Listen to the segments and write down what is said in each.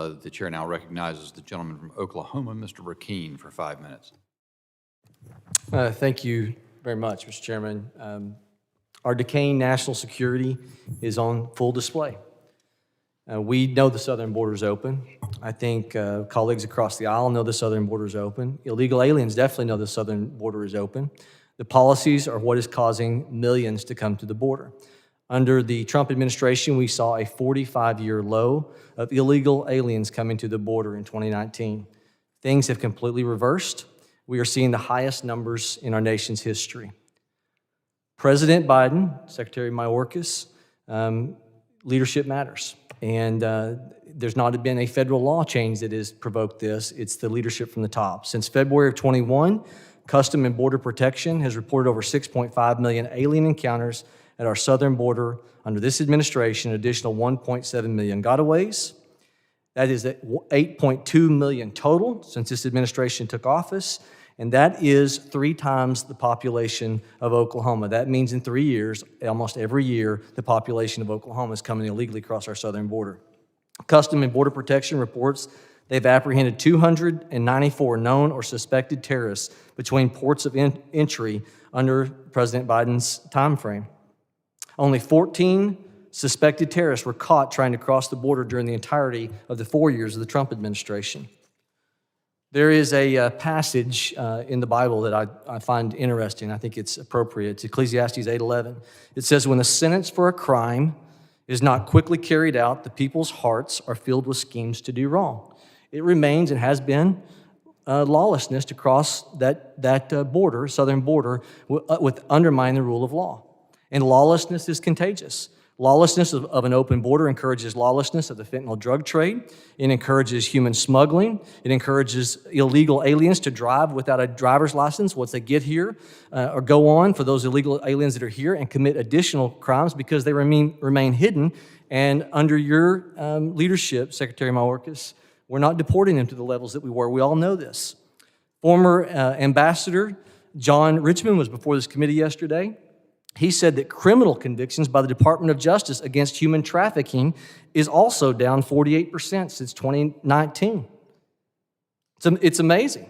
The chair now recognizes the gentleman from Oklahoma, Mr. Brecheen, for 5 minutes. Thank you very much, Mr. Chairman. Our decaying national security is on full display. We know the southern border is open. I think colleagues across the aisle know the southern border is open. Illegal aliens definitely know the southern border is open. The policies are what is causing millions to come to the border. Under the Trump administration, we saw a 45-year low of illegal aliens coming to the border in 2019. Things have completely reversed. We are seeing the highest numbers in our nation's history. President Biden, Secretary Mayorkas, leadership matters. And there's not been a federal law change that has provoked this. It's the leadership from the top. Since February of 21, Custom and Border Protection has reported over 6.5 million alien encounters at our southern border. Under this administration, an additional 1.7 million gotaways. That is 8.2 million total since this administration took office, and that is 3 times the population of Oklahoma. That means in 3 years, almost every year, the population of Oklahoma is coming illegally across our southern border. Custom and Border Protection reports they've apprehended 294 known or suspected terrorists between ports of entry under President Biden's time frame. Only 14 suspected terrorists were caught trying to cross the border during the entirety of the 4 years of the Trump administration. There is a passage in the Bible that I find interesting. I think it's appropriate. It's Ecclesiastes 8:11. It says, "When the sentence for a crime is not quickly carried out, the people's hearts are filled with schemes to do wrong." It remains and has been lawlessness to cross that border, southern border, with undermining the rule of law. And lawlessness is contagious. Lawlessness of an open border encourages lawlessness of the fentanyl drug trade. It encourages human smuggling. It encourages illegal aliens to drive without a driver's license once they get here, or go on for those illegal aliens that are here and commit additional crimes because they remain hidden. And under your leadership, Secretary Mayorkas, we're not deporting them to the levels that we were. We all know this. Former Ambassador John Richmond was before this committee yesterday. He said that criminal convictions by the Department of Justice against human trafficking is also down 48% since 2019. It's amazing.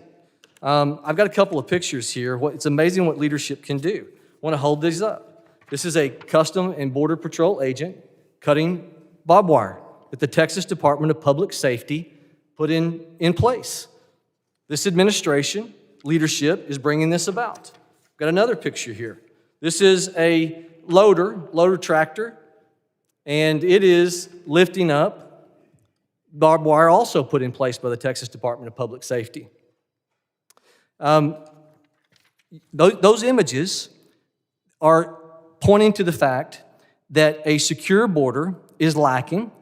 I've got a couple of pictures here. It's amazing what leadership can do. I want to hold these up. This is a Custom and Border Patrol agent cutting barbed wire that the Texas Department of Public Safety put in place. This administration, leadership, is bringing this about. I've got another picture here. This is a loader tractor, and it is lifting up barbed wire also put in place by the Texas Department of Public Safety. Those images are pointing to the fact that a secure border is lacking,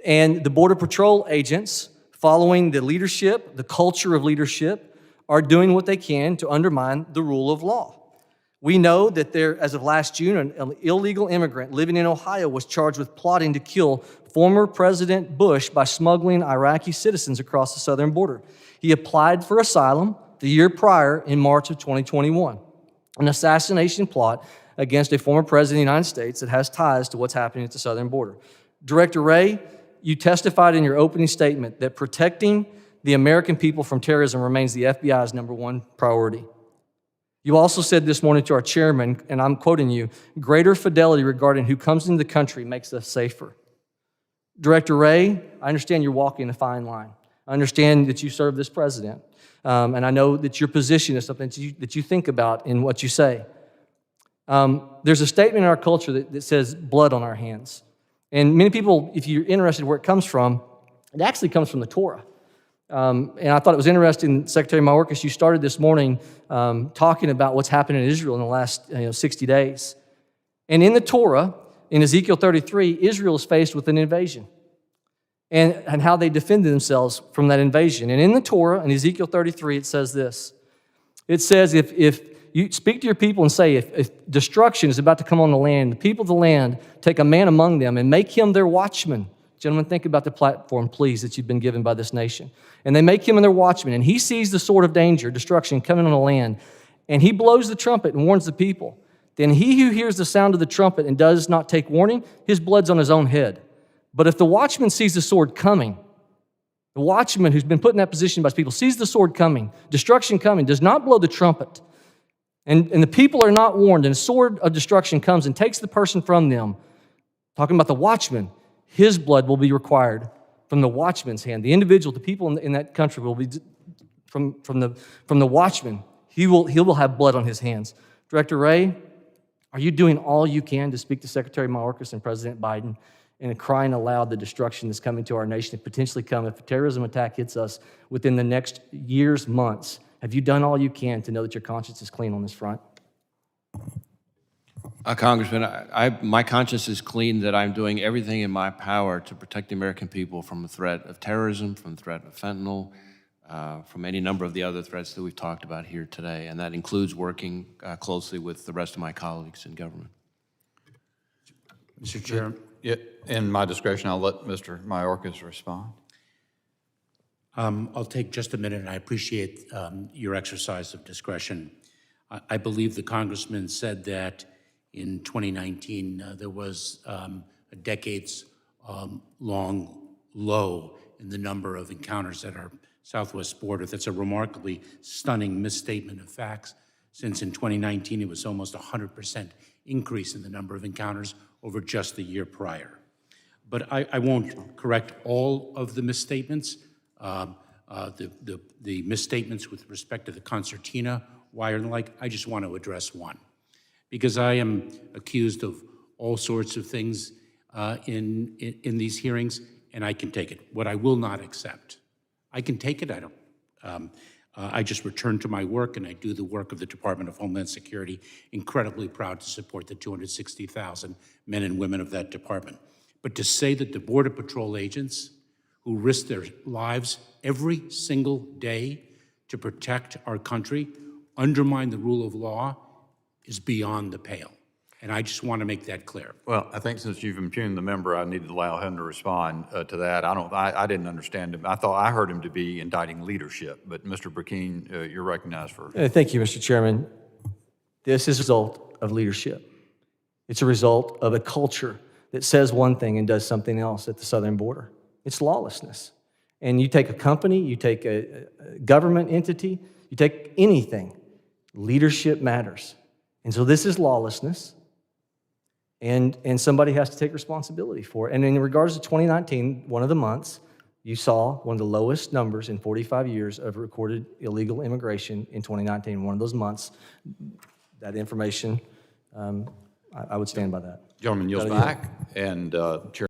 and the Border Patrol agents, following the leadership, the culture of leadership, are doing what they can to undermine the rule of law. We know that as of last June, an illegal immigrant living in Ohio was charged with plotting to kill former President Bush by smuggling Iraqi citizens across the southern border. He applied for asylum the year prior in March of 2021, an assassination plot against a former president of the United States that has ties to what's happening at the southern border. Director Wray, you testified in your opening statement that protecting the American people from terrorism remains the FBI's #1 priority. You also said this morning to our chairman, and I'm quoting you, "Greater fidelity regarding who comes into the country makes us safer." Director Wray, I understand you're walking a fine line. I understand that you serve this president, and I know that your position is something that you think about in what you say. There's a statement in our culture that says blood on our hands. And many people, if you're interested in where it comes from, it actually comes from the Torah. And I thought it was interesting, Secretary Mayorkas, you started this morning talking about what's happened in Israel in the last 60 days. And in the Torah, in Ezekiel 33, Israel is faced with an invasion and how they defended themselves from that invasion. And in the Torah, in Ezekiel 33, it says this. It says, if you speak to your people and say, if destruction is about to come on the land, the people of the land take a man among them and make him their watchman. Gentlemen, think about the platform, please, that you've been given by this nation. And they make him their watchman, and he sees the sword of danger, destruction coming on the land, and he blows the trumpet and warns the people. Then he who hears the sound of the trumpet and does not take warning, his blood's on his own head. But if the watchman sees the sword coming The watchman who's been put in that position by people sees the sword coming, destruction coming, does not blow the trumpet. And the people are not warned, and a sword of destruction comes and takes the person from them. Talking about the watchman, his blood will be required from the watchman's hand. The individual, the people in that country will be from the watchman. He will have blood on his hands. Director Wray, are you doing all you can to speak to Secretary Mayorkas and President Biden and crying aloud the destruction that's coming to our nation and potentially come if a terrorism attack hits us within the next years, months? Have you done all you can to know that your conscience is clean on this front? Congressman, my conscience is clean that I'm doing everything in my power to protect the American people from the threat of terrorism, from the threat of fentanyl, from any number of the other threats that we've talked about here today, and that includes working closely with the rest of my colleagues in government. Mr. Chair. In my discretion, I'll let Mr. Mayorkas respond. I'll take just a minute, and I appreciate your exercise of discretion. I believe the congressman said that in 2019 there was a decades-long low in the number of encounters at our southwest border. That's a remarkably stunning misstatement of facts, since in 2019 it was almost 100% increase in the number of encounters over just the year prior. But I won't correct all of the misstatements. The misstatements with respect to the concertina wire and the like, I just want to address one. Because I am accused of all sorts of things in these hearings, and I can take it. What I will not accept, I can take it, I don't. I just return to my work, and I do the work of the Department of Homeland Security, incredibly proud to support the 260,000 men and women of that department. But to say that the Border Patrol agents who risk their lives every single day to protect our country undermine the rule of law is beyond the pale. And I just want to make that clear. Well, I think since you've impugned the member, I need to allow him to respond to that. I didn't understand him. I heard him to be indicting leadership, but Mr. Brecheen, you're recognized for. Thank you, Mr. Chairman. This is a result of leadership. It's a result of a culture that says one thing and does something else at the southern border. It's lawlessness. And you take a company, you take a government entity, you take anything, leadership matters. And so this is lawlessness. And somebody has to take responsibility for it. And in regards to 2019, one of the months, you saw one of the lowest numbers in 45 years of recorded illegal immigration in 2019. One of those months, that information, I would stand by that. Gentleman yields back, and Chair